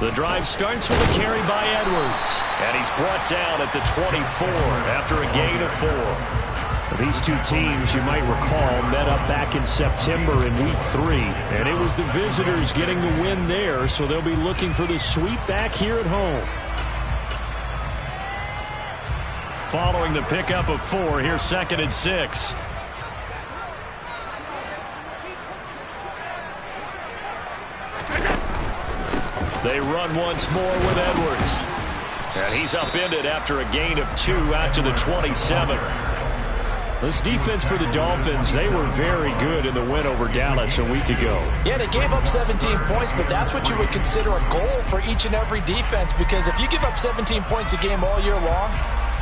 The drive starts with a carry by Edwards. And he's brought down at the 24 after a gain of 4. These two teams, you might recall, met up back in September in Week 3. And it was the visitors getting the win there, so they'll be looking for the sweep back here at home. Following the pickup of 4, here's 2nd and 6. They run once more with Edwards. And he's upended after a gain of 2 out to the 27. This defense for the Dolphins, they were very good in the win over Dallas a week ago. Yeah, they gave up 17 points, but that's what you would consider a goal for each and every defense, because if you give up 17 points a game all year long,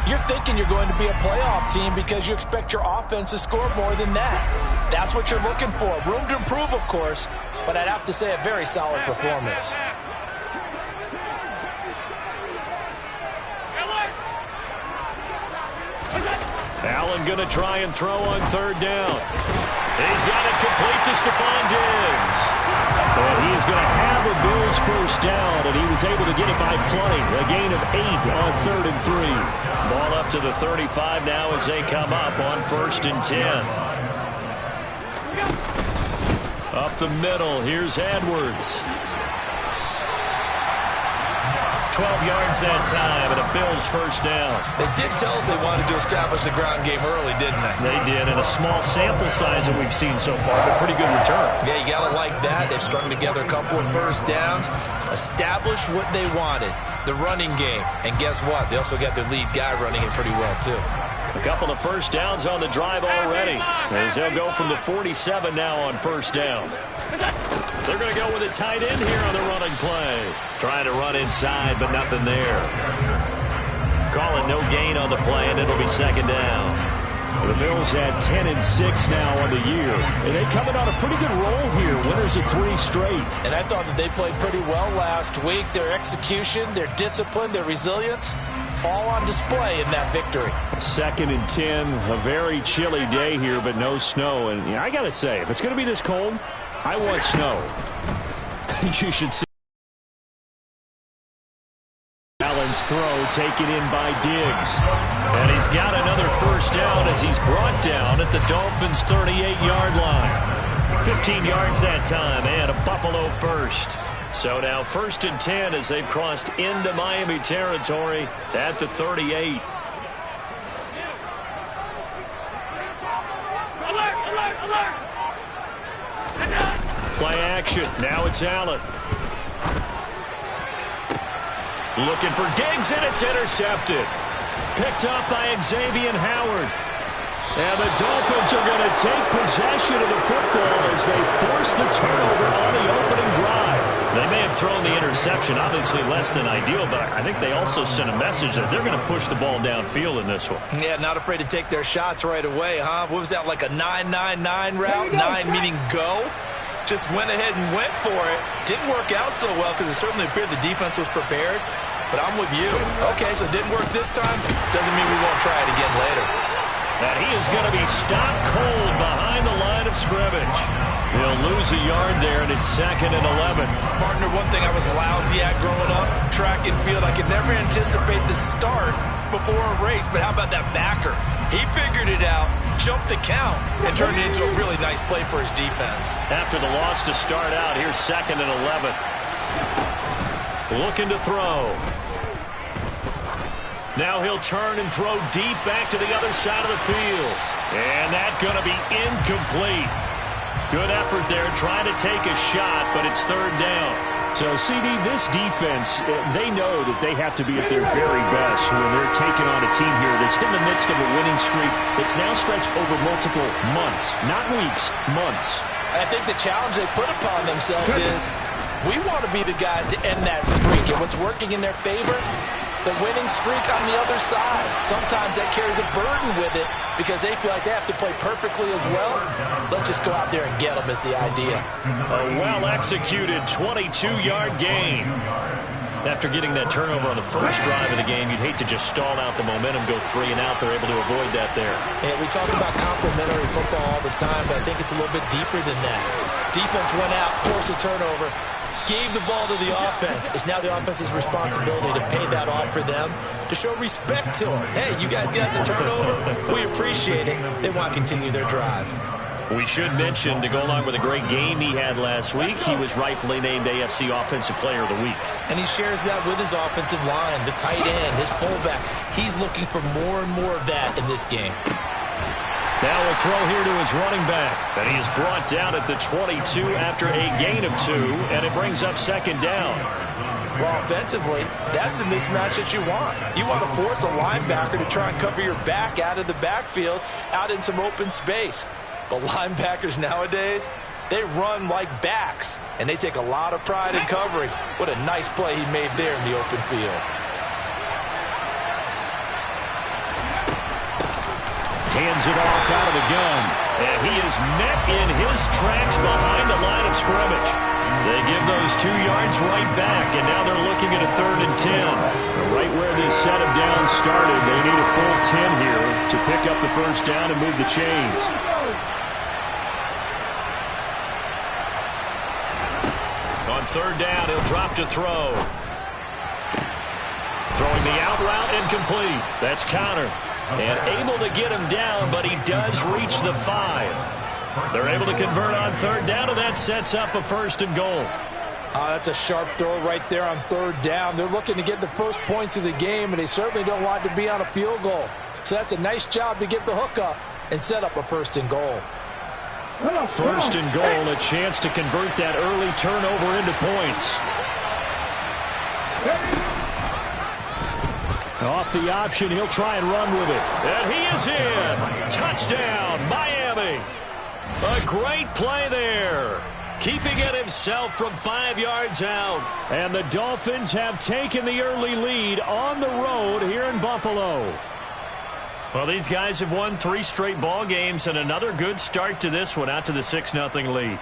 you're thinking you're going to be a playoff team because you expect your offense to score more than that. That's what you're looking for. Room to improve, of course, but I'd have to say a very solid performance. Allen going to try and throw on 3rd down. He's got it complete to Stephon Diggs. And he is going to have a Bills first down, and he was able to get it by plenty. A gain of 8 on 3rd and 3. Ball up to the 35 now as they come up on 1st and 10. Up the middle, here's Edwards. 12 yards that time, and a Bills first down. They did tell us they wanted to establish the ground game early, didn't they? They did, and a small sample size that we've seen so far, but pretty good return. Yeah, you got to like that. They've strung together a couple of first downs, established what they wanted, the running game. And guess what? They also got their lead guy running it pretty well, too. A couple of first downs on the drive already, as they'll go from the 47 now on 1st down. They're going to go with a tight end here on the running play. Trying to run inside, but nothing there. Call it no gain on the play, and it'll be 2nd down. The Bills had 10 and 6 now on the year. And they're coming on a pretty good roll here. Winners of 3 straight. And I thought that they played pretty well last week. Their execution, their discipline, their resilience, all on display in that victory. 2nd and 10, a very chilly day here, but no snow. And I got to say, if it's going to be this cold, I want snow. You should see Allen's throw taken in by Diggs. And he's got another first down as he's brought down at the Dolphins' 38-yard line. 15 yards that time, and a Buffalo first. So now 1st and 10 as they've crossed into Miami territory at the 38. Play action. Now it's Allen. Looking for Diggs, and it's intercepted. Picked up by Xavier Howard. And the Dolphins are going to take possession of the football as they force the turnover on the opening drive. They may have thrown the interception, obviously less than ideal, but I think they also sent a message that they're going to push the ball downfield in this one. Yeah, not afraid to take their shots right away, huh? What was that, like a 9-9-9 route? 9 meaning go? Just went ahead and went for it. Didn't work out so well because it certainly appeared the defense was prepared. But I'm with you. Okay, so it didn't work this time. Doesn't mean we won't try it again later. And he is going to be stopped cold behind the line of scrimmage. He'll lose a yard there, and it's 2nd and 11. Partner, one thing I was lousy at growing up, track and field, I could never anticipate the start before a race. But how about that backer? He figured it out, jumped the count, and turned it into a really nice play for his defense. After the loss to start out, here's 2nd and 11. Looking to throw. Now he'll turn and throw deep back to the other side of the field. And that's going to be incomplete. Good effort there trying to take a shot, but it's 3rd down. So, CD, this defense, they know that they have to be at their very best when they're taking on a team here that's in the midst of a winning streak that's now stretched over multiple months, not weeks, months. I think the challenge they put upon themselves is we want to be the guys to end that streak. And what's working in their favor? The winning streak on the other side. Sometimes that carries a burden with it because they feel like they have to play perfectly as well. Let's just go out there and get them is the idea. A well-executed 22-yard gain. After getting that turnover on the first drive of the game, you'd hate to just stall out the momentum, go 3 and out. They're able to avoid that there. Yeah, we talk about complementary football all the time, but I think it's a little bit deeper than that. Defense went out, forced a turnover. Gave the ball to the offense. It's now the offense's responsibility to pay that off for them, to show respect to them. Hey, you guys got a turnover? We appreciate it. They want to continue their drive. We should mention, to go along with a great game he had last week, he was rightfully named AFC Offensive Player of the Week. And he shares that with his offensive line, the tight end, his fullback. He's looking for more and more of that in this game. Now a throw here to his running back. And he is brought down at the 22 after a gain of 2, and it brings up second down. Well, offensively, that's the mismatch that you want. You want to force a linebacker to try and cover your back out of the backfield, out in some open space. But linebackers nowadays, they run like backs, and they take a lot of pride in covering. What a nice play he made there in the open field. Hands it off out of the gun. And he is met in his tracks behind the line of scrimmage. They give those 2 yards right back, and now they're looking at a 3rd and 10. Right where this set of downs started, they need a full 10 here to pick up the first down and move the chains. On 3rd down, he'll drop to throw. Throwing the out route, incomplete. That's Connor. And able to get him down, but he does reach the 5. They're able to convert on 3rd down, and that sets up a 1st and goal. That's a sharp throw right there on 3rd down. They're looking to get the first points of the game, and they certainly don't want to be on a field goal. So that's a nice job to get the hook up and set up a 1st and goal. 1st and goal, a chance to convert that early turnover into points. Off the option, he'll try and run with it. And he is in. Touchdown, Miami. A great play there. Keeping it himself from 5 yards out. And the Dolphins have taken the early lead on the road here in Buffalo. Well, these guys have won 3 straight ball games, and another good start to this one, out to the 6-0 lead.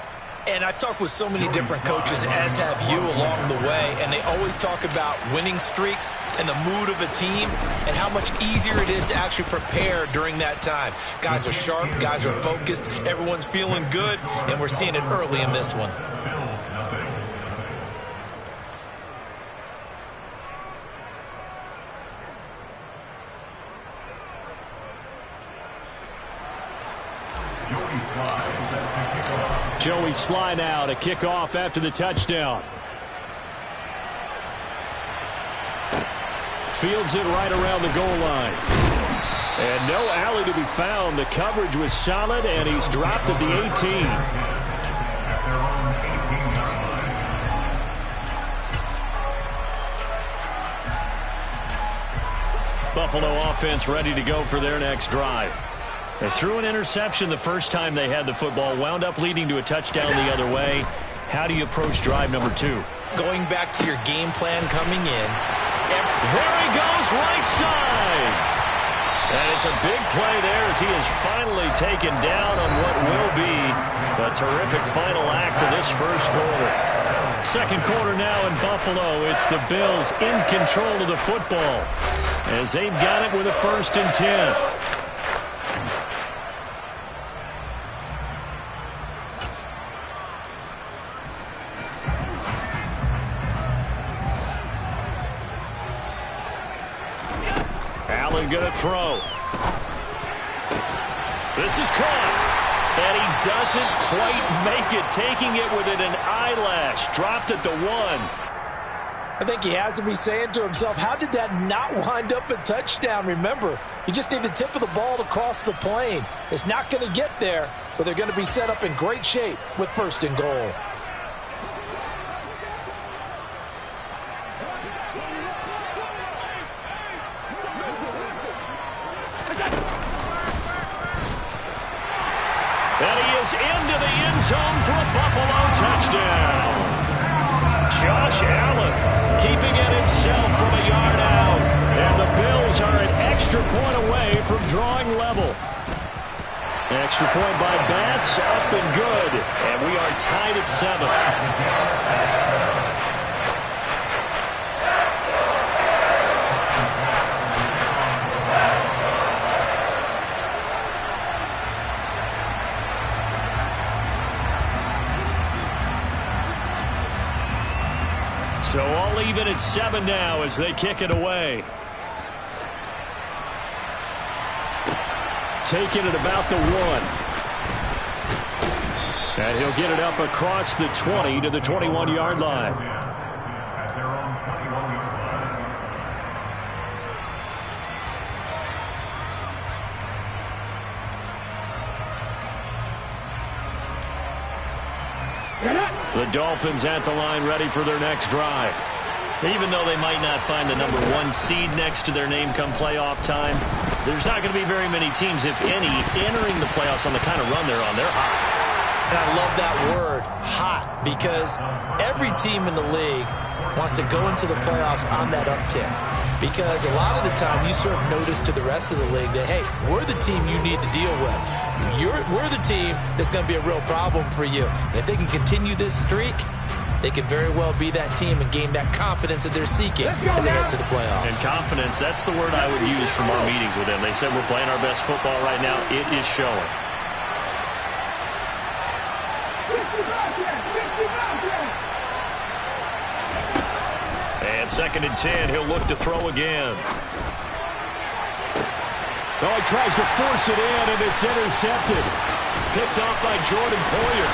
And I've talked with so many different coaches, as have you, along the way, and they always talk about winning streaks and the mood of a team and how much easier it is to actually prepare during that time. Guys are sharp, guys are focused, everyone's feeling good, and we're seeing it early in this one. Joey Sly now to kick off after the touchdown. Fields it right around the goal line. And no alley to be found. The coverage was solid, and he's dropped at the 18. Buffalo offense ready to go for their next drive. They threw an interception the first time they had the football, wound up leading to a touchdown the other way. How do you approach drive number 2? Going back to your game plan coming in. There he goes, right side. And it's a big play there as he is finally taken down on what will be a terrific final act of this first quarter. Second quarter now in Buffalo. It's the Bills in control of the football as they've got it with a 1st and 10. Going to throw. This is caught. And he doesn't quite make it, taking it within an eyelash. Dropped at the 1. I think he has to be saying to himself, how did that not wind up a touchdown? Remember, you just need the tip of the ball to cross the plane. It's not going to get there, but they're going to be set up in great shape with 1st and goal. Into the end zone for a Buffalo touchdown. Josh Allen keeping it himself from a yard out. And the Bills are an extra point away from drawing level. Extra point by Bass, up and good. And we are tied at 7. So all even at 7 now as they kick it away. Taking it about the 1. And he'll get it up across the 20 to the 21-yard line. The Dolphins at the line ready for their next drive. Even though they might not find the number 1 seed next to their name come playoff time, there's not going to be very many teams, if any, entering the playoffs on the kind of run they're on. They're hot. And I love that word, hot, because every team in the league wants to go into the playoffs on that uptick. Because a lot of the time you serve notice to the rest of the league that, hey, we're the team you need to deal with. We're the team that's going to be a real problem for you. And if they can continue this streak, they could very well be that team and gain that confidence that they're seeking as they head to the playoffs. And confidence, that's the word I would use from our meetings with them. They said we're playing our best football right now. It is showing. And 2nd and 10, he'll look to throw again. Oh, he tries to force it in, and it's intercepted. Picked off by Jordan Poyer.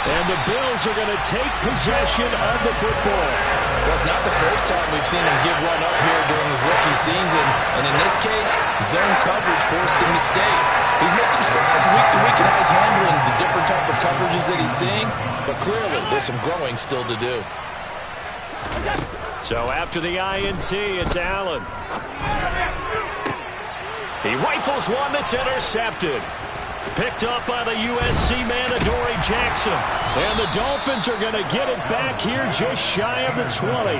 And the Bills are going to take possession of the football. Well, it's not the first time we've seen him give one up here during his rookie season. And in this case, zone coverage forced the mistake. He's made some strides week to week in how he's handling the different type of coverages that he's seeing. But clearly, there's some growing still to do. So after the INT, it's Allen. He rifles one that's intercepted. Picked up by the USC man, Adoree Jackson. And the Dolphins are going to get it back here just shy of the 20.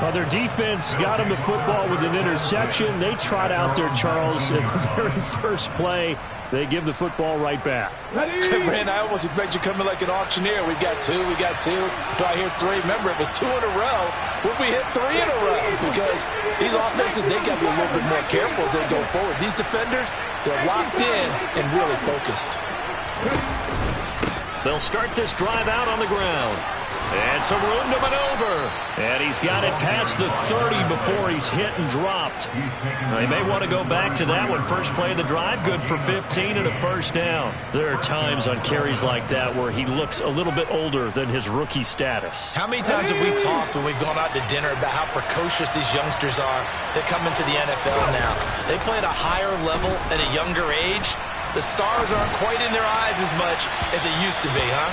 Well, their defense got him the football with an interception. They trot out there, Charles, in the very first play. They give the football right back. Brand, I almost expect you coming like an auctioneer. We got 2, we got 2. Do I hear 3? Remember, it was 2 in a row. Would we hit 3 in a row? Because these offenses, they got to be a little bit more careful as they go forward. These defenders, they're locked in and really focused. They'll start this drive out on the ground. And some room to maneuver. And he's got it past the 30 before he's hit and dropped. They may want to go back to that one. First play of the drive, good for 15 and a first down. There are times on carries like that where he looks a little bit older than his rookie status. How many times have we talked when we've gone out to dinner about how precocious these youngsters are that come into the NFL now? They play at a higher level at a younger age. The stars aren't quite in their eyes as much as it used to be, huh?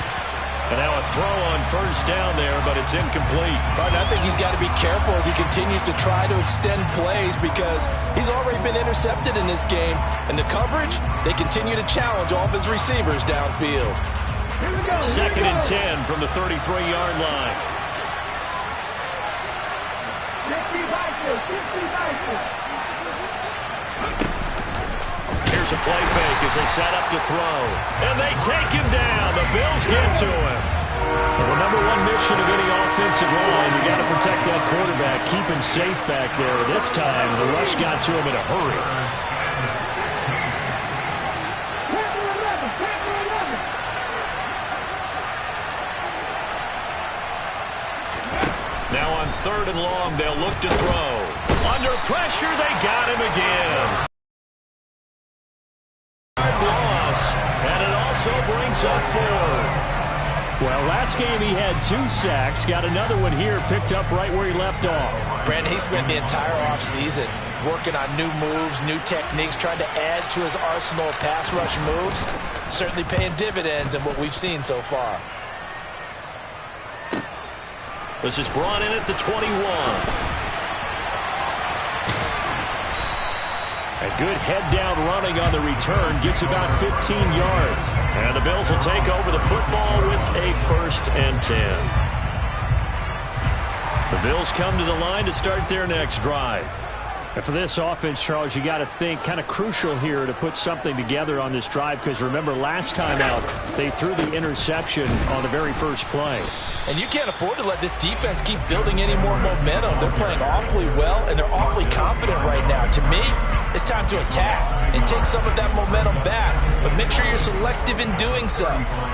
And now a throw on first down there, but it's incomplete. But I think he's got to be careful as he continues to try to extend plays because he's already been intercepted in this game. And the coverage, they continue to challenge all of his receivers downfield. 2nd and 10 from the 33-yard line. Here's a play fake as they set up to throw. And they take him down. The Bills get to him. And the number 1 mission of any offensive line, you got to protect that quarterback, keep him safe back there. This time, the rush got to him in a hurry. Now on 3rd and long, they'll look to throw. Under pressure, they got him again. Loss, and it also brings up 4th. Well, last game he had 2 sacks. Got another one here, picked up right where he left off. Brandon, he spent the entire offseason working on new moves, new techniques, trying to add to his arsenal of pass rush moves. Certainly paying dividends in what we've seen so far. This is brought in at the 21. A good head-down running on the return. Gets about 15 yards. And the Bills will take over the football with a 1st and 10. The Bills come to the line to start their next drive. And for this offense, Charles, you got to think kind of crucial here to put something together on this drive because remember last time out they threw the interception on the very first play. And you can't afford to let this defense keep building any more momentum. They're playing awfully well, and they're awfully confident right now. To me, it's time to attack and take some of that momentum back. But make sure you're selective in doing so.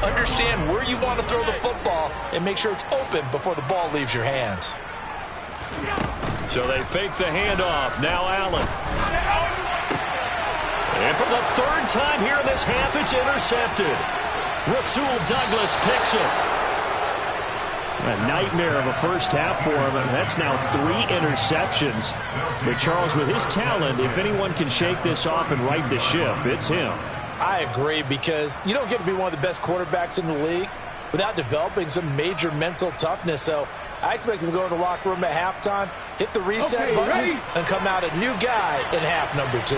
Understand where you want to throw the football and make sure it's open before the ball leaves your hands. So they fake the handoff. Now Allen. And for the third time here in this half, it's intercepted. Rasul Douglas picks it. A nightmare of a first half for him, and that's now 3 interceptions. But Charles, with his talent, if anyone can shake this off and right the ship, it's him. I agree, because you don't get to be one of the best quarterbacks in the league without developing some major mental toughness. So I expect him to go in the locker room at halftime, hit the reset button, and come out a new guy in half number 2.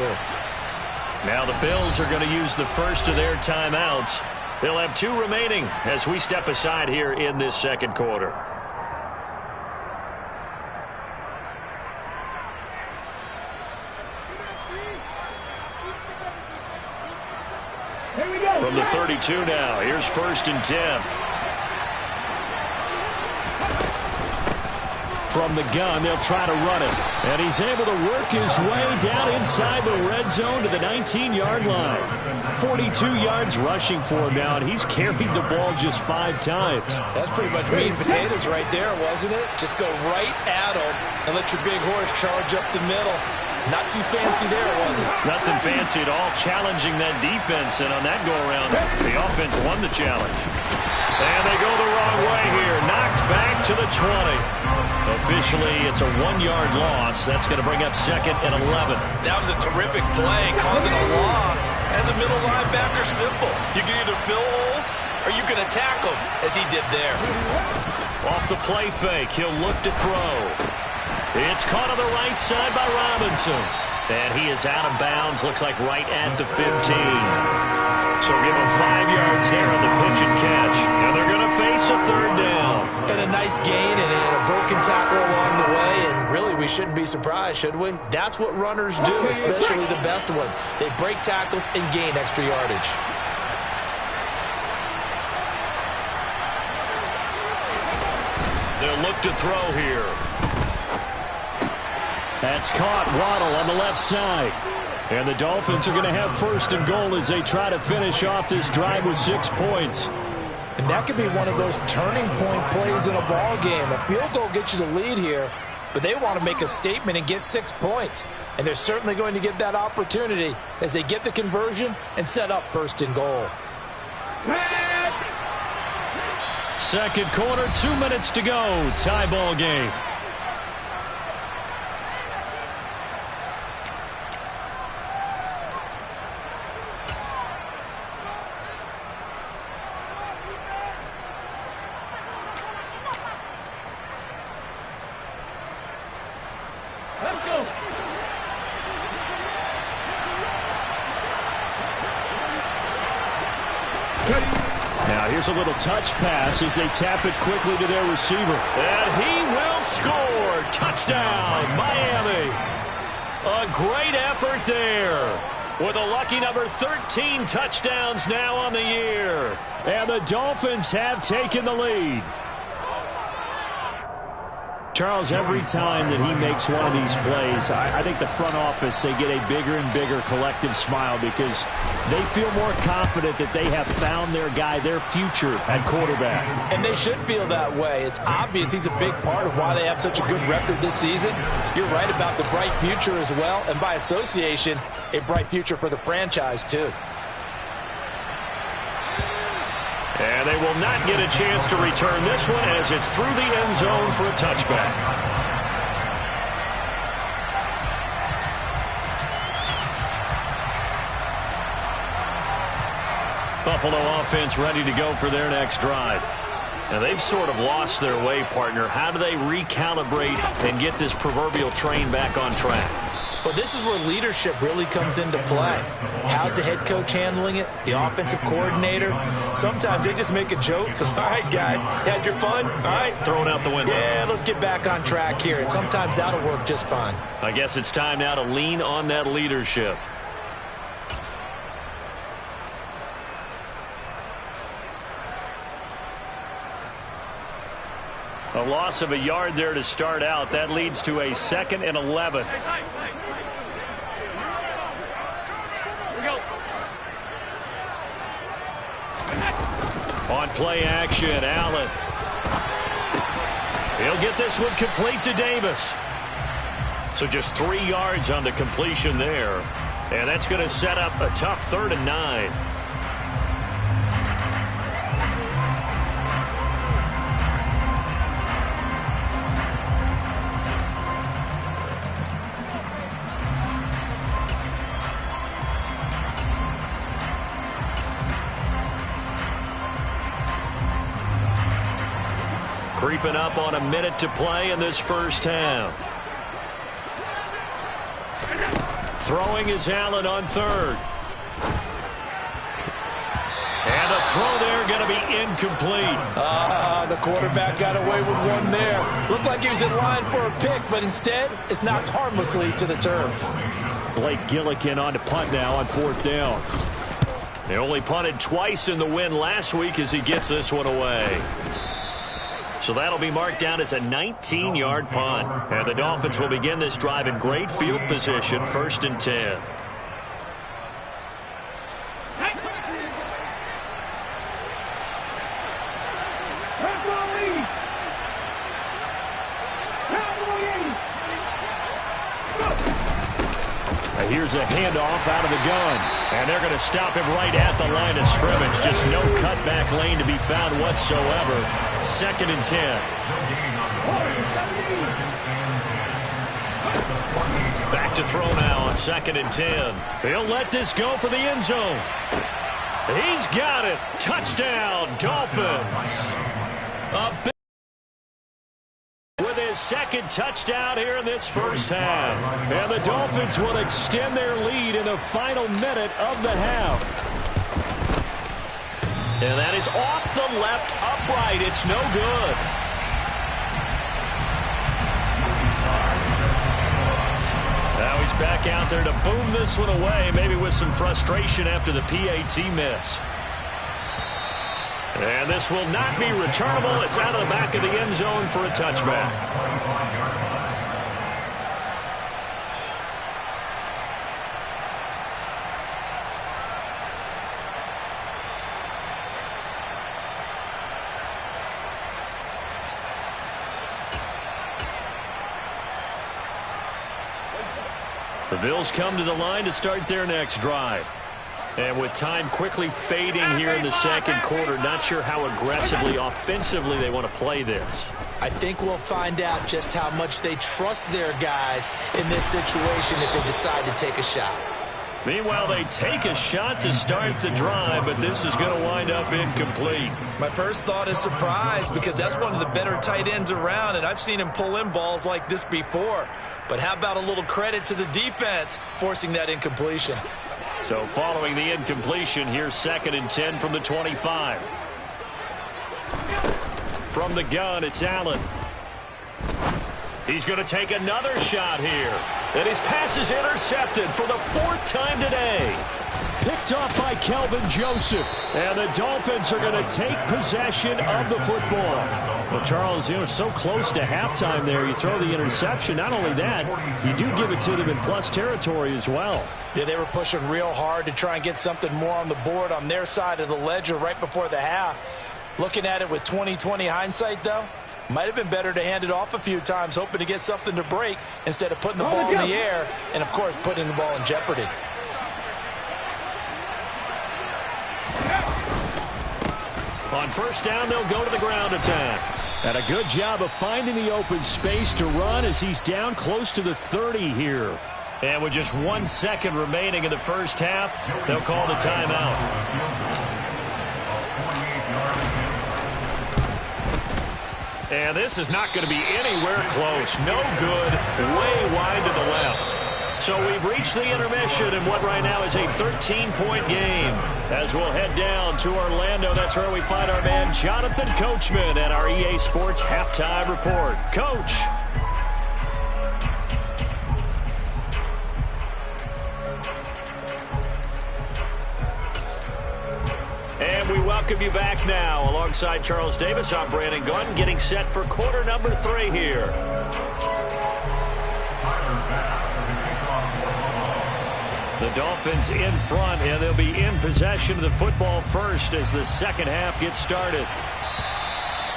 Now the Bills are going to use the first of their timeouts. They'll have 2 remaining as we step aside here in this second quarter. From the 32 now, here's 1st and 10. From the gun, they'll try to run it. And he's able to work his way down inside the red zone to the 19-yard line. 42 yards rushing for him now, and he's carried the ball just 5 times. That's pretty much meat and potatoes right there, wasn't it? Just go right at him and let your big horse charge up the middle. Not too fancy there, was it? Nothing fancy at all, challenging that defense, and on that go-around, the offense won the challenge. And they go the wrong way here. Knocked back to the 20. Officially, it's a 1-yard loss. That's going to bring up 2nd and 11. That was a terrific play, causing a loss. As a middle linebacker, simple. You can either fill holes or you can attack them, as he did there. Off the play fake, he'll look to throw. It's caught on the right side by Robinson. And he is out of bounds, looks like right at the 15. So give him 5 yards there on the pitch and catch. And they're going to face a 3rd down. And a nice gain and a broken tackle along the way. And really, we shouldn't be surprised, should we? That's what runners do, especially the best ones. They break tackles and gain extra yardage. They'll look to throw here. That's caught. Waddle on the left side. And the Dolphins are going to have 1st and goal as they try to finish off this drive with 6 points. And that could be one of those turning point plays in a ball game. A field goal gets you the lead here, but they want to make a statement and get 6 points. And they're certainly going to get that opportunity as they get the conversion and set up 1st and goal. Second quarter, 2 minutes to go. Tie ball game. Now here's a little touch pass as they tap it quickly to their receiver. And he will score. Touchdown, Miami. A great effort there. With a lucky number 13 touchdowns now on the year. And the Dolphins have taken the lead. Charles, every time that he makes one of these plays, I think the front office, they get a bigger and bigger collective smile because they feel more confident that they have found their guy, their future at quarterback. And they should feel that way. It's obvious he's a big part of why they have such a good record this season. You're right about the bright future as well, and by association, a bright future for the franchise too. And they will not get a chance to return this one as it's through the end zone for a touchback. Buffalo offense ready to go for their next drive. Now they've sort of lost their way, partner. How do they recalibrate and get this proverbial train back on track? Well, this is where leadership really comes into play. How's the head coach handling it? The offensive coordinator? Sometimes they just make a joke. All right, guys, had your fun? All right. Throw it out the window. Yeah, let's get back on track here. And sometimes that'll work just fine. I guess it's time now to lean on that leadership. A loss of a yard there to start out. That leads to a 2nd and 11. On play action, Allen. He'll get this one complete to Davis. So just 3 yards on the completion there. And that's going to set up a tough 3rd and 9. Creeping up on a minute to play in this first half. Throwing is Allen on 3rd. And the throw there going to be incomplete. The quarterback got away with one there. Looked like he was in line for a pick, but instead it's knocked harmlessly to the turf. Blake Gillikin on to punt now on 4th down. They only punted twice in the win last week as he gets this one away. So that'll be marked down as a 19-yard punt. And the Dolphins will begin this drive in great field position, 1st and 10. Here's a handoff out of the gun. And they're going to stop him right at the line of scrimmage. Just no cutback lane to be found whatsoever. 2nd and 10. Back to throw now on 2nd and 10. He'll let this go for the end zone. He's got it. Touchdown, Dolphins. A big with his 2nd touchdown here in this first half. And the Dolphins will extend their lead in the final minute of the half. And that is off the left upright. It's no good. Now he's back out there to boom this one away, maybe with some frustration after the PAT miss. And this will not be returnable. It's out of the back of the end zone for a touchback. The Bills come to the line to start their next drive. And with time quickly fading here in the second quarter, not sure how aggressively, offensively they want to play this. I think we'll find out just how much they trust their guys in this situation if they decide to take a shot. Meanwhile, they take a shot to start the drive, but this is going to wind up incomplete. My first thought is surprise because that's one of the better tight ends around, and I've seen him pull in balls like this before. But how about a little credit to the defense forcing that incompletion? So following the incompletion, here's 2nd and 10 from the 25. From the gun, it's Allen. He's going to take another shot here. And his pass is intercepted for the 4th time today. Picked off by Kelvin Joseph. And the Dolphins are going to take possession of the football. Well, Charles, so close to halftime there. You throw the interception. Not only that, you do give it to them in plus territory as well. Yeah, they were pushing real hard to try and get something more on the board on their side of the ledger right before the half. Looking at it with 20/20 hindsight, though, might have been better to hand it off a few times, hoping to get something to break instead of putting the ball in the air and, of course, putting the ball in jeopardy. On first down, they'll go to the ground attack. And a good job of finding the open space to run as he's down close to the 30 here. And with just 1 second remaining in the first half, they'll call the timeout. And this is not going to be anywhere close. No good. Way wide to the left. So we've reached the intermission in what right now is a 13-point game. As we'll head down to Orlando, that's where we find our man Jonathan Coachman at our EA Sports Halftime Report. Coach. And we welcome you back now. Alongside Charles Davis, I'm Brandon Gunn, getting set for quarter number 3 here. The Dolphins in front, and they'll be in possession of the football first as the second half gets started.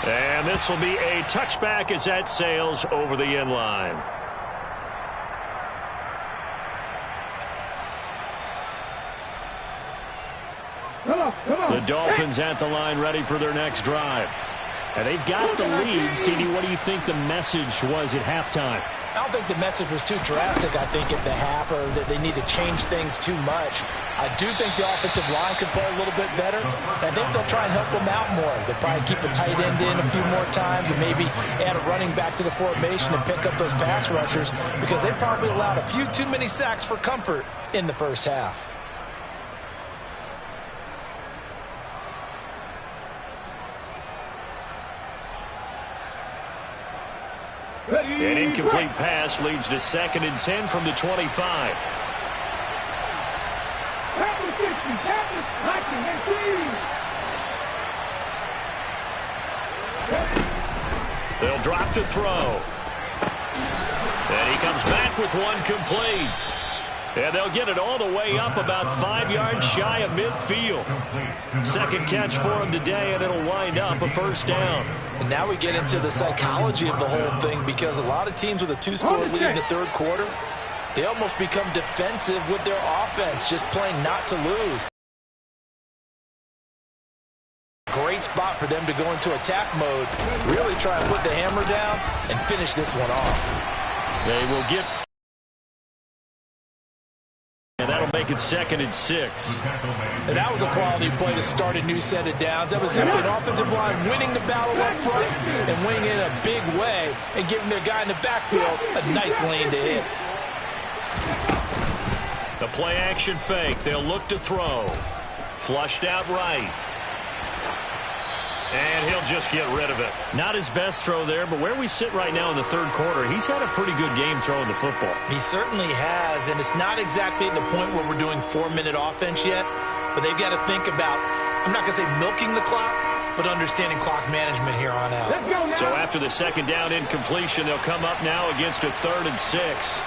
And this will be a touchback as that sails over the end line. The Dolphins at the line ready for their next drive. And they've got the lead. CD, what do you think the message was at halftime? I don't think the message was too drastic, I think, at the half, or that they need to change things too much. I do think the offensive line could play a little bit better. I think they'll try and help them out more. They'll probably keep a tight end in a few more times and maybe add a running back to the formation and pick up those pass rushers, because they probably allowed a few too many sacks for comfort in the first half. An incomplete pass leads to 2nd and 10 from the 25. They'll drop to throw. And he comes back with one complete. And they'll get it all the way up about 5 yards shy of midfield. Second catch for him today, and it'll wind up a first down. And now we get into the psychology of the whole thing, because a lot of teams with a 2-score lead in the third quarter, they almost become defensive with their offense, just playing not to lose. Great spot for them to go into attack mode, really try and put the hammer down and finish this one off. They will get... And that'll make it 2nd and 6. And that was a quality play to start a new set of downs. That was simply an offensive line winning the battle up front and winning it in a big way and giving their guy in the backfield a nice lane to hit. The play action fake. They'll look to throw. Flushed out right. And he'll just get rid of it. Not his best throw there, but where we sit right now in the third quarter, he's had a pretty good game throwing the football. He certainly has, and it's not exactly at the point where we're doing 4-minute offense yet, but they've got to think about, I'm not going to say milking the clock, but understanding clock management here on out. So after the second down incompletion, they'll come up now against a 3rd and 6.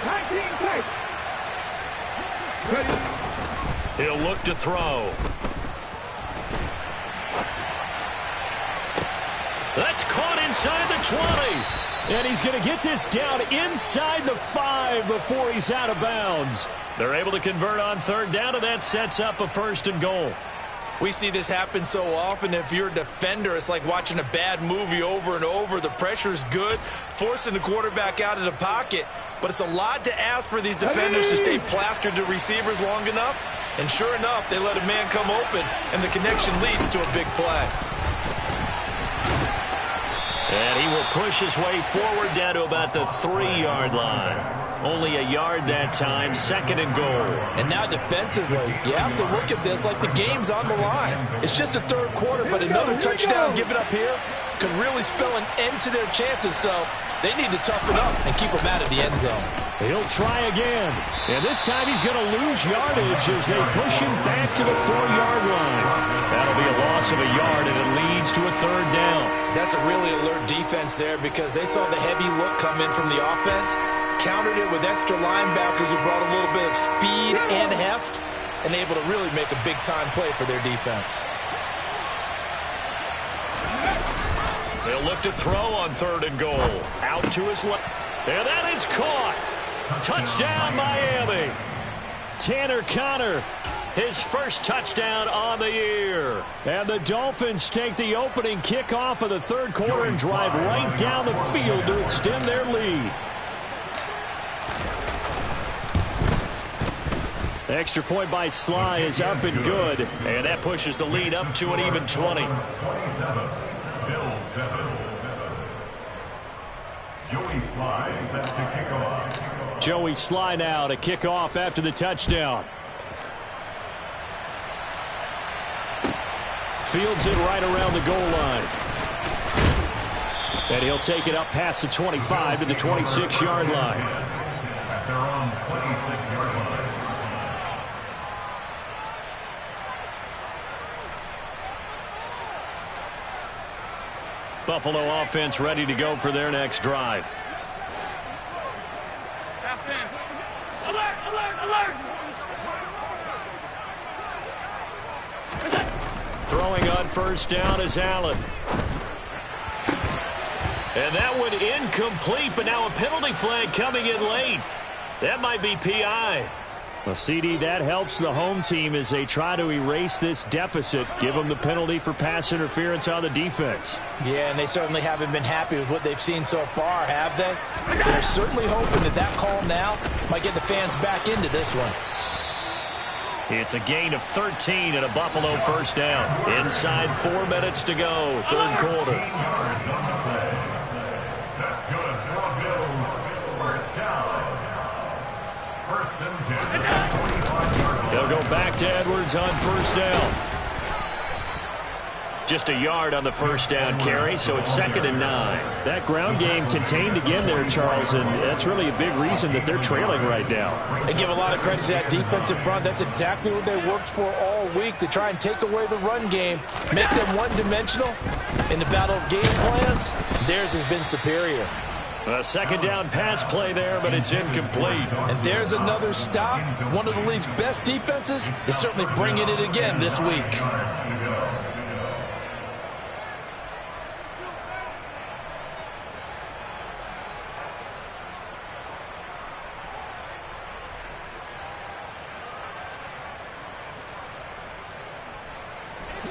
19 tight. He'll look to throw. That's caught inside the 20. And he's going to get this down inside the 5 before he's out of bounds. They're able to convert on 3rd down, and that sets up a 1st and goal. We see this happen so often. If you're a defender, it's like watching a bad movie over and over. The pressure is good, forcing the quarterback out of the pocket. But it's a lot to ask for these defenders to stay plastered to receivers long enough. And sure enough, they let a man come open, and the connection leads to a big play. And he will push his way forward down to about the 3-yard line. Only a yard that time, 2nd and goal. And now defensively, you have to look at this like the game's on the line. It's just the third quarter, but another touchdown given up here could really spell an end to their chances. So they need to toughen up and keep them out of the end zone. He'll try again. And this time he's going to lose yardage as they push him back to the 4-yard line. That'll be a loss of a yard, and it leads to a 3rd down. That's a really alert defense there, because they saw the heavy look come in from the offense, countered it with extra linebackers who brought a little bit of speed and heft, and able to really make a big-time play for their defense. They'll look to throw on 3rd and goal. Out to his left. And that is caught. Touchdown, Miami. Tanner Conner, his first touchdown on the year. And the Dolphins take the opening kickoff of the third quarter and drive right down the field to extend their lead. Extra point by Sly is up and good. And that pushes the lead up to an even 20. Joey Sly set to kick off. Joey Sly now to kick off after the touchdown. Fields it right around the goal line. And he'll take it up past the 25 to the 26-yard line. At their own 26-yard line. Buffalo offense ready to go for their next drive. Alert, alert, alert! Throwing on first down is Allen. And that one incomplete, but now a penalty flag coming in late. That might be PI. Well, CD, that helps the home team as they try to erase this deficit, give them the penalty for pass interference on the defense. Yeah, and they certainly haven't been happy with what they've seen so far, have they? They're certainly hoping that that call now might get the fans back into this one. It's a gain of 13 and a Buffalo first down. Inside 4 minutes to go, third quarter. That's good for the Bills. First down. First and 10. They'll go back to Edwards on first down. Just a yard on the first down carry, so it's 2nd and 9. That ground game contained again there, Charles, and that's really a big reason that they're trailing right now. They give a lot of credit to that defense in front. That's exactly what they worked for all week, to try and take away the run game, make them one-dimensional. In the battle of game plans, theirs has been superior. A second down pass play there, but it's incomplete. And there's another stop. One of the league's best defenses is certainly bringing it again this week.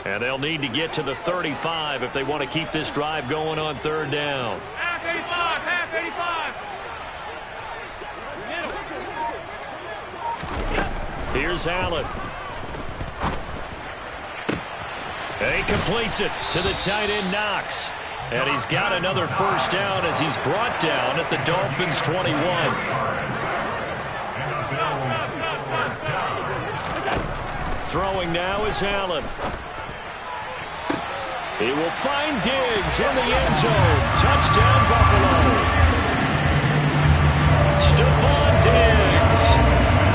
And they'll need to get to the 35 if they want to keep this drive going on third down. Half 85, half 85. Here's Allen. And he completes it to the tight end, Knox. And he's got another first down as he's brought down at the Dolphins' 21. Throwing now is Allen. He will find Diggs in the end zone. Touchdown, Buffalo. Stephon Diggs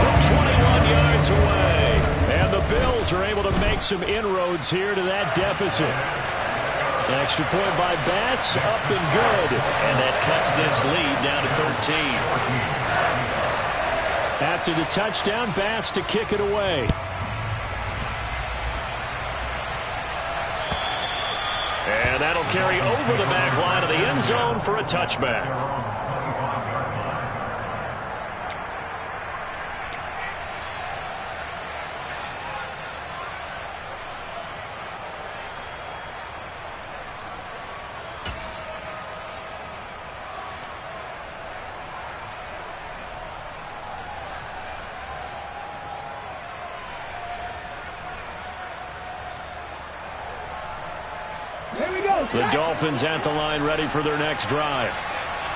from 21 yards away. And the Bills are able to make some inroads here to that deficit. An extra point by Bass, up and good. And that cuts this lead down to 13. After the touchdown, Bass to kick it away. And that'll carry over the back line of the end zone for a touchback. The Dolphins at the line ready for their next drive.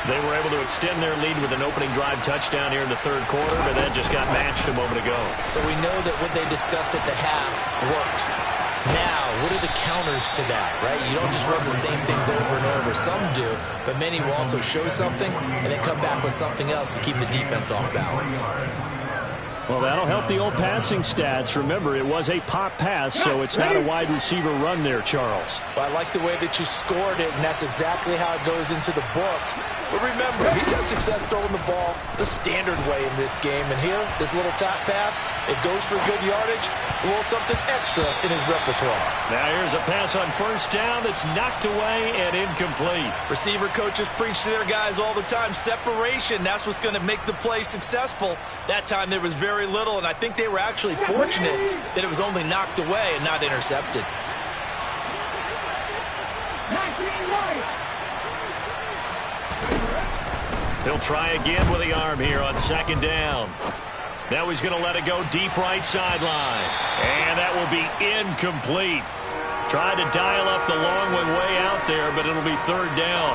They were able to extend their lead with an opening drive touchdown here in the third quarter, but that just got matched a moment ago. So we know that what they discussed at the half worked. Now, what are the counters to that, right? You don't just run the same things over and over. Some do, but many will also show something and then come back with something else to keep the defense off balance. Well, that'll help the old passing stats. Remember, it was a pop pass, so it's not a wide receiver run there, Charles. Well, I like the way that you scored it, and that's exactly how it goes into the books. But remember, he's had success throwing the ball the standard way in this game. And here, this little top pass, it goes for good yardage, a little something extra in his repertoire. Now here's a pass on first down that's knocked away and incomplete. Receiver coaches preach to their guys all the time. Separation, that's what's going to make the play successful. That time there was very little, and I think they were actually fortunate that it was only knocked away and not intercepted. He'll try again with the arm here on second down. Now he's going to let it go deep right sideline. And that will be incomplete. Tried to dial up the long one way out there, but it'll be third down.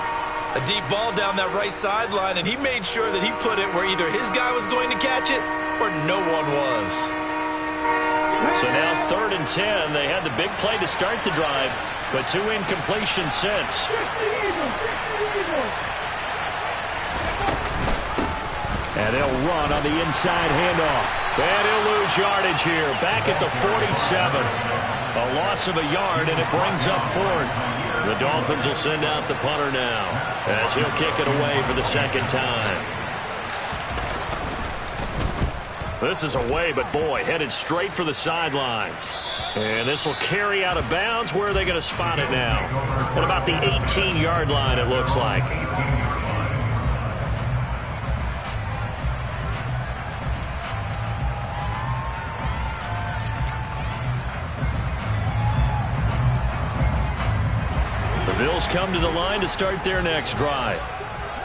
A deep ball down that right sideline, and he made sure that he put it where either his guy was going to catch it or no one was. So now 3rd and 10. They had the big play to start the drive, but 2 incompletions since. And they'll run on the inside handoff. And he'll lose yardage here. Back at the 47. A loss of a yard, and it brings up 4th. The Dolphins will send out the punter now as he'll kick it away for the second time. This is away, but boy, headed straight for the sidelines. And this will carry out of bounds. Where are they going to spot it now? At about the 18-yard line, it looks like. The Bills come to the line to start their next drive.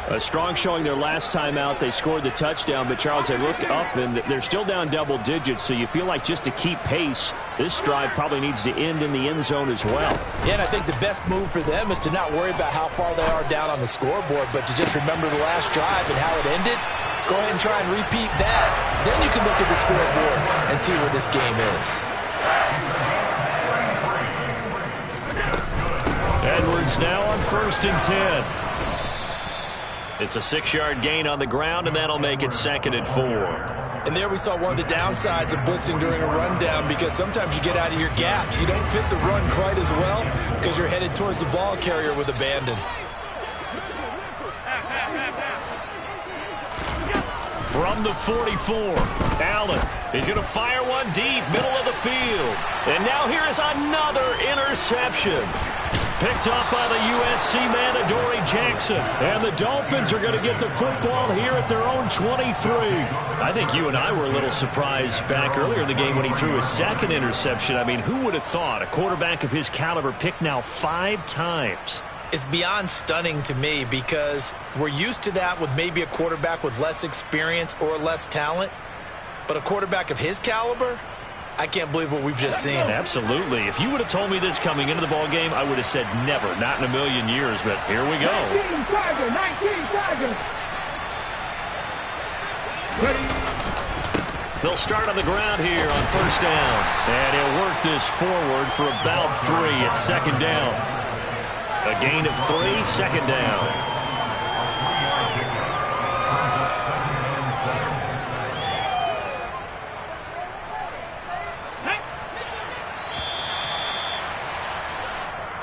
A strong showing their last time out. They scored the touchdown, but Charles, they look up and they're still down double digits, so you feel like just to keep pace, this drive probably needs to end in the end zone as well. Yeah, and I think the best move for them is to not worry about how far they are down on the scoreboard, but to just remember the last drive and how it ended. Go ahead and try and repeat that. Then you can look at the scoreboard and see where this game is. Edwards now on 1st and 10. It's a 6-yard gain on the ground, and that'll make it 2nd and 4. And there we saw one of the downsides of blitzing during a rundown, because sometimes you get out of your gaps. You don't fit the run quite as well because you're headed towards the ball carrier with abandon. From the 44, Allen is going to fire one deep, middle of the field. And now here is another interception. Picked up by the USC man, Adoree Jackson. And the Dolphins are going to get the football here at their own 23. I think you and I were a little surprised back earlier in the game when he threw his second interception. I mean, who would have thought a quarterback of his caliber picked now 5 times? It's beyond stunning to me, because we're used to that with maybe a quarterback with less experience or less talent. But a quarterback of his caliber, I can't believe what we've just seen. Absolutely. If you would have told me this coming into the ball game, I would have said never, not in a million years. But here we go. 19 Tiger. They'll start on the ground here on 1st down. And he'll work this forward for about 3 at 2nd down. A gain of 3, 2nd down.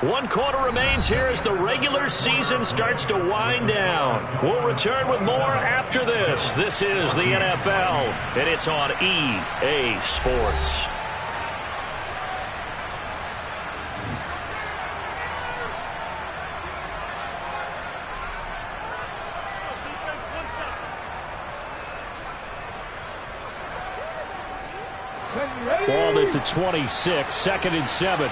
One quarter remains here as the regular season starts to wind down. We'll return with more after this. This is the NFL, and it's on EA Sports. Ball at the 26, 2nd and 7.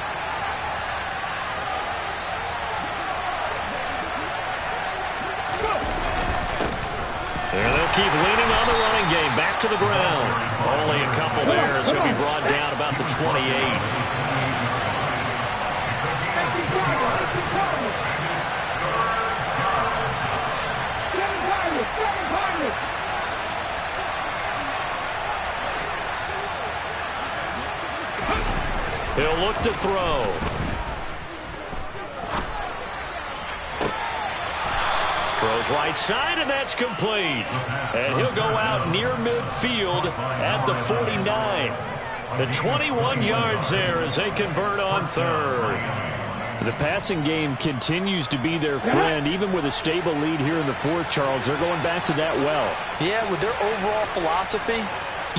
And they'll keep leaning on the running game. Back to the ground. Only a couple there as he'll be brought down about the 28. He'll look to throw. Throws right side, and that's complete. And he'll go out near midfield at the 49. The 21 yards there as they convert on 3rd. The passing game continues to be their friend. Even with a stable lead here in the 4th, Charles, they're going back to that well. Yeah, with their overall philosophy,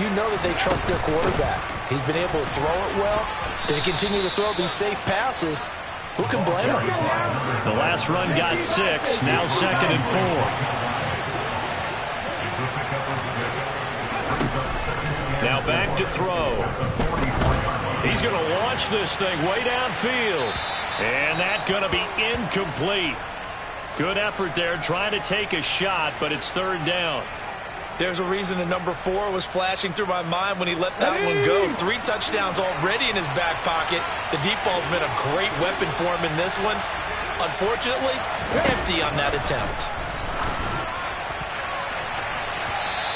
you know that they trust their quarterback. He's been able to throw it well. They continue to throw these safe passes. Who can blame them? The last run got 6. Now 2nd and 4. Now back to throw. He's going to launch this thing way downfield. And that's going to be incomplete. Good effort there trying to take a shot, but it's 3rd down. There's a reason the number 4 was flashing through my mind when he let that one go. 3 touchdowns already in his back pocket. The deep ball's been a great weapon for him in this one. Unfortunately, empty on that attempt.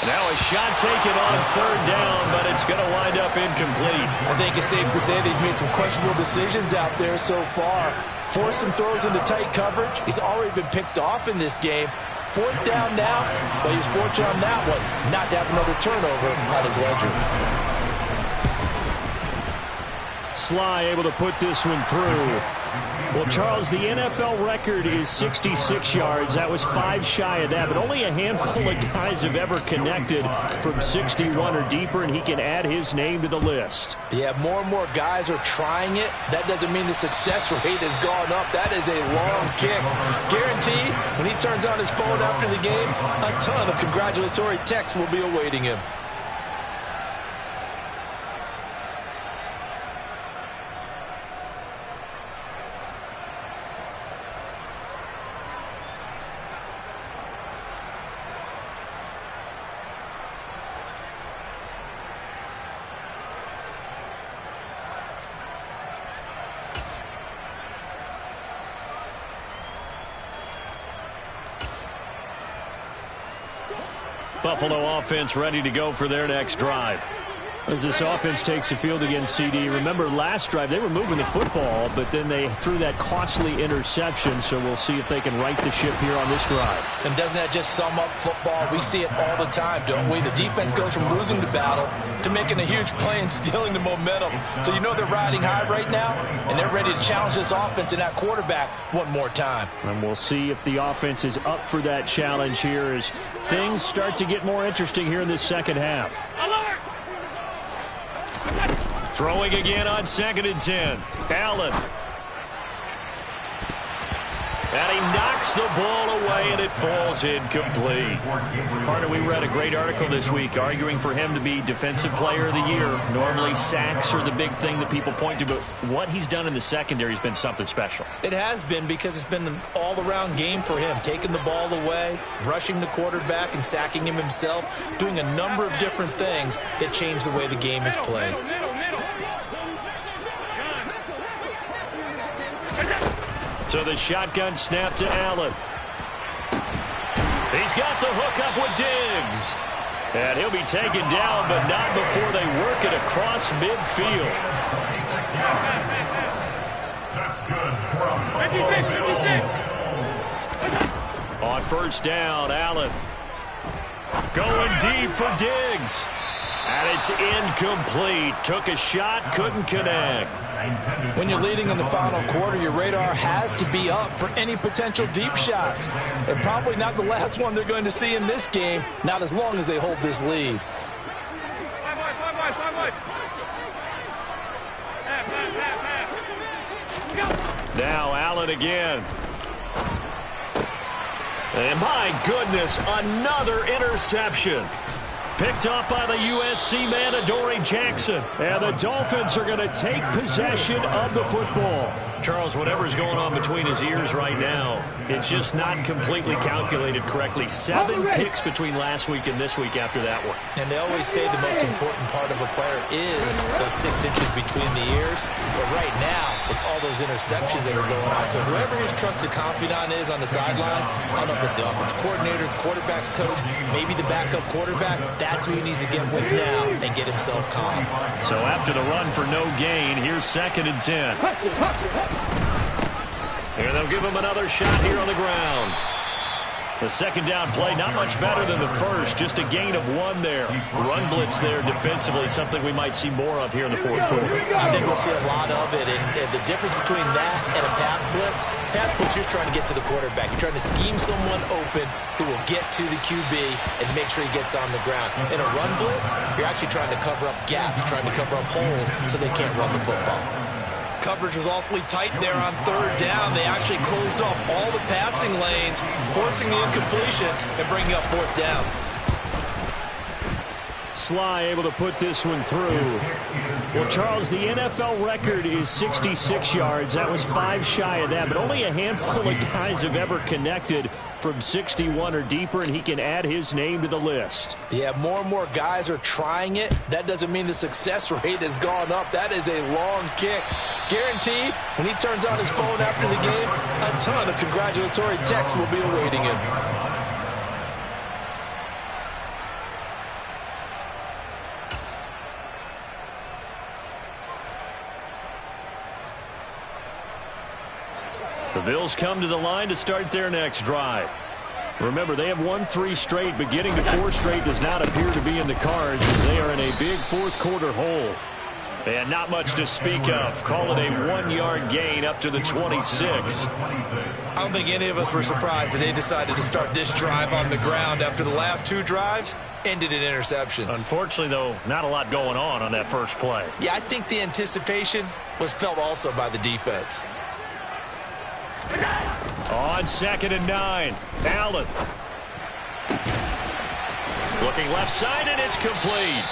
Now a shot taken on 3rd down, but it's going to wind up incomplete. I think it's safe to say that he's made some questionable decisions out there so far. Forced some throws into tight coverage. He's already been picked off in this game. 4th down now, but he's fortunate on that one not to have another turnover on his ledger. Sly able to put this one through. Well, Charles, the NFL record is 66 yards. That was 5 shy of that, but only a handful of guys have ever connected from 61 or deeper, and he can add his name to the list. Yeah, more and more guys are trying it. That doesn't mean the success rate has gone up. That is a long kick. Guaranteed, when he turns on his phone after the game, a ton of congratulatory texts will be awaiting him. Buffalo offense ready to go for their next drive. As this offense takes the field against CD, remember last drive they were moving the football, but then they threw that costly interception, so we'll see if they can right the ship here on this drive. And doesn't that just sum up football? We see it all the time, don't we? The defense goes from losing the battle to making a huge play and stealing the momentum. So you know they're riding high right now, and they're ready to challenge this offense and that quarterback one more time. And we'll see if the offense is up for that challenge here as things start to get more interesting here in this second half. Throwing again on 2nd and 10. Allen. And he knocks the ball away, and it falls incomplete. Partner, we read a great article this week arguing for him to be Defensive Player of the Year. Normally, sacks are the big thing that people point to, but what he's done in the secondary has been something special. It has been, because it's been an all-around game for him. Taking the ball away, rushing the quarterback, and sacking him himself, doing a number of different things that change the way the game is played. So the shotgun snap to Allen. He's got the hook up with Diggs. And he'll be taken down, but not before they work it across midfield. That's good for On 1st down, Allen going deep for Diggs. And it's incomplete. Took a shot, couldn't connect. When you're leading in the final quarter, your radar has to be up for any potential deep shots. And probably not the last one they're going to see in this game, not as long as they hold this lead. Now Allen again. And my goodness, another interception. Picked up by the USC man, Adoree Jackson. And the Dolphins are going to take possession of the football. Charles, whatever's going on between his ears right now, it's just not completely calculated correctly. 7 picks between last week and this week after that one. And they always say the most important part of a player is those 6 inches between the ears. But right now, it's all those interceptions that are going on. So whoever his trusted confidant is on the sidelines, I don't know if it's the offensive coordinator, the quarterback's coach, maybe the backup quarterback, that's who he needs to get with now and get himself calm. So after the run for no gain, here's 2nd and 10. And they'll give him another shot here on the ground. The 2nd down play, not much better than the first, just a gain of 1 there. Run blitz there defensively, something we might see more of here in the 4th quarter. I think we'll see a lot of it, and the difference between that and a pass blitz, you're just trying to get to the quarterback. You're trying to scheme someone open who will get to the QB and make sure he gets on the ground. In a run blitz, you're actually trying to cover up gaps, trying to cover up holes so they can't run the football. Coverage was awfully tight there on 3rd down. They actually closed off all the passing lanes, forcing the incompletion and bringing up 4th down. Sly able to put this one through. Well, Charles, the NFL record is 66 yards. That was 5 shy of that, but only a handful of guys have ever connected from 61 or deeper, and he can add his name to the list. Yeah, more and more guys are trying it. That doesn't mean the success rate has gone up. That is a long kick. Guaranteed, when he turns on his phone after the game, a ton of congratulatory texts will be awaiting him. The Bills come to the line to start their next drive. Remember, they have won 3 straight, but getting to 4 straight does not appear to be in the cards as they are in a big 4th quarter hole. And not much to speak of. Call it a 1-yard gain up to the 26. I don't think any of us were surprised that they decided to start this drive on the ground after the last 2 drives ended in interceptions. Unfortunately, though, not a lot going on that first play. Yeah, I think the anticipation was felt also by the defense. On 2nd and 9, Allen. Looking left side, and it's complete.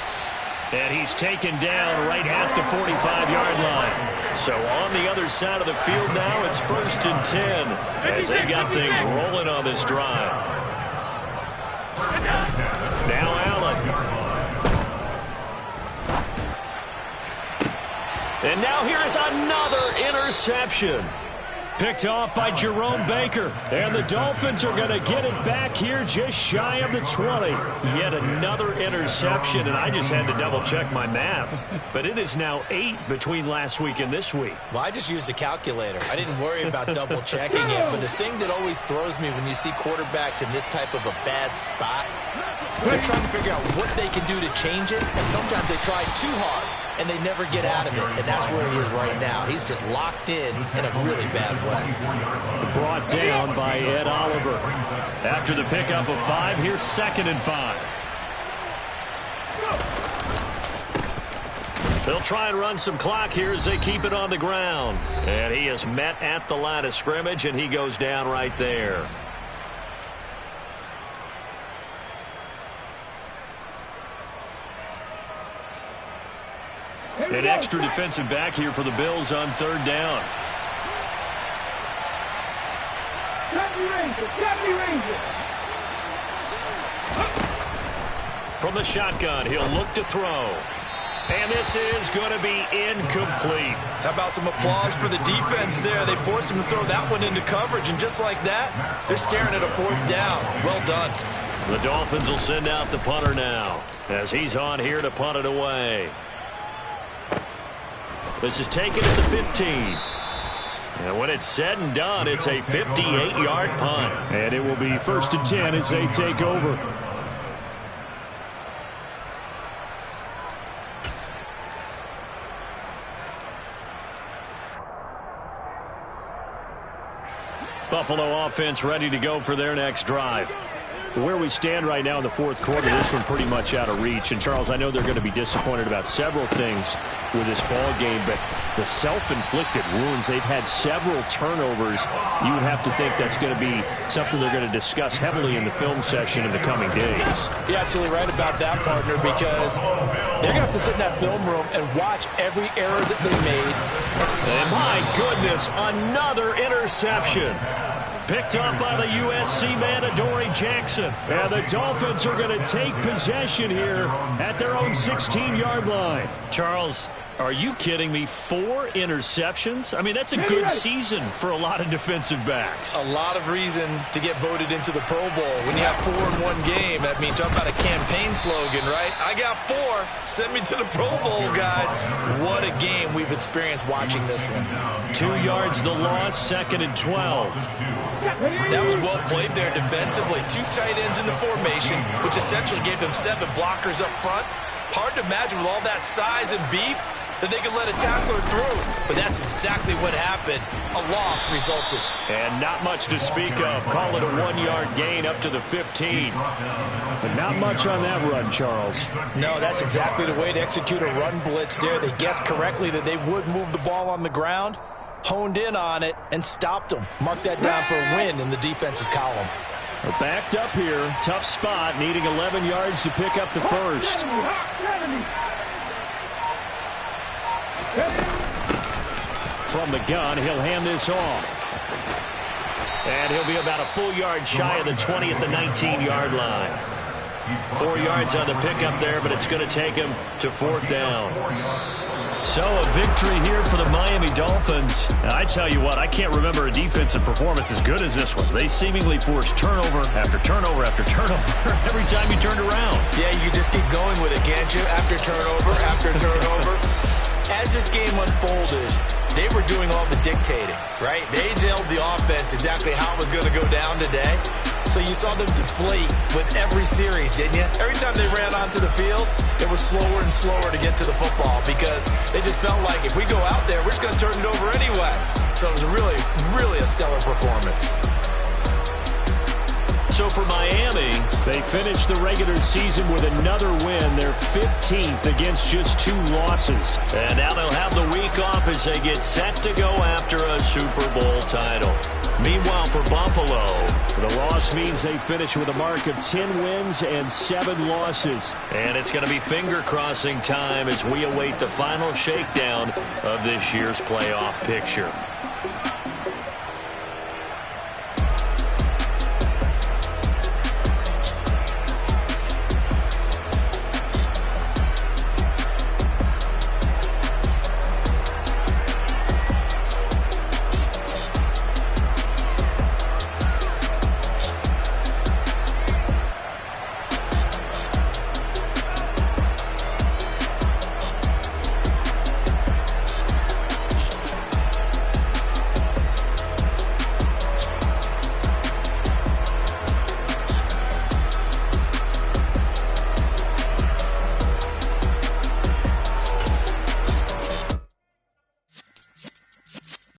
And he's taken down right at the 45-yard line. So on the other side of the field now, it's 1st and 10 as they've got things rolling on this drive. Now Allen. And now here is another interception. Picked off by Jerome Baker. And the Dolphins are going to get it back here just shy of the 20. Yet another interception, and I just had to double-check my math. But it is now 8 between last week and this week. Well, I just used a calculator. I didn't worry about double-checking it. But the thing that always throws me when you see quarterbacks in this type of a bad spot, they're trying to figure out what they can do to change it. And sometimes they try too hard, and they never get out of it. And that's where he is right now. He's just locked in a really bad way. Brought down by Ed Oliver. After the pickup of 5, here's 2nd and 5. They'll try and run some clock here as they keep it on the ground. And he is met at the line of scrimmage, and he goes down right there. An extra defensive back here for the Bills on 3rd down. From the shotgun, he'll look to throw. And this is going to be incomplete. How about some applause for the defense there? They forced him to throw that one into coverage, and just like that, they're staring at a 4th down. Well done. The Dolphins will send out the punter now as he's on here to punt it away. This is taken at the 15. And when it's said and done, it's a 58-yard punt. And it will be 1st and 10 as they take over. Buffalo offense ready to go for their next drive. Where we stand right now in the 4th quarter, this one pretty much out of reach. And, Charles, I know they're going to be disappointed about several things with this ball game, but the self-inflicted wounds, they've had several turnovers. You would have to think that's going to be something they're going to discuss heavily in the film session in the coming days. You're absolutely right about that, partner, because they're going to have to sit in that film room and watch every error that they made. And, my goodness, another interception. Picked up by the USC man, Adoree Jackson. And the Dolphins are going to take possession here at their own 16-yard line. Charles, are you kidding me? 4 interceptions? I mean, that's a good season for a lot of defensive backs. A lot of reason to get voted into the Pro Bowl. When you have 4 in one game, that means talk about a campaign slogan, right? I got 4. Send me to the Pro Bowl, guys. What a game we've experienced watching this one. 2 yards the loss, 2nd and 12. That was well played there defensively. 2 tight ends in the formation, which essentially gave them 7 blockers up front. Hard to imagine with all that size and beef that they could let a tackler through. But that's exactly what happened. A loss resulted. And not much to speak of. Call it a 1-yard gain up to the 15. But not much on that run, Charles. No, that's exactly the way to execute a run blitz there. They guessed correctly that they would move the ball on the ground, honed in on it, and stopped them. Mark that down for a win in the defense's column. We're backed up here. Tough spot, needing 11 yards to pick up the first. From the gun, he'll hand this off. And he'll be about a full yard shy of the 20 at the 19-yard line. 4 yards on the pickup there, but it's going to take him to 4th down. So a victory here for the Miami Dolphins. Now, I tell you what, I can't remember a defensive performance as good as this one. They seemingly forced turnover after turnover after turnover every time you turned around. Yeah, you can just keep going with it, can't you? After turnover. As this game unfolded, they were doing all the dictating, right? They told the offense exactly how it was going to go down today. So you saw them deflate with every series, didn't you? Every time they ran onto the field, it was slower and slower to get to the football because they just felt like if we go out there, we're just going to turn it over anyway. So it was really, really a stellar performance. So for Miami, they finished the regular season with another win. They're 15th against just 2 losses. And now they'll have the week off as they get set to go after a Super Bowl title. Meanwhile, for Buffalo, the loss means they finish with a mark of 10 wins and 7 losses. And it's going to be finger-crossing time as we await the final shakedown of this year's playoff picture.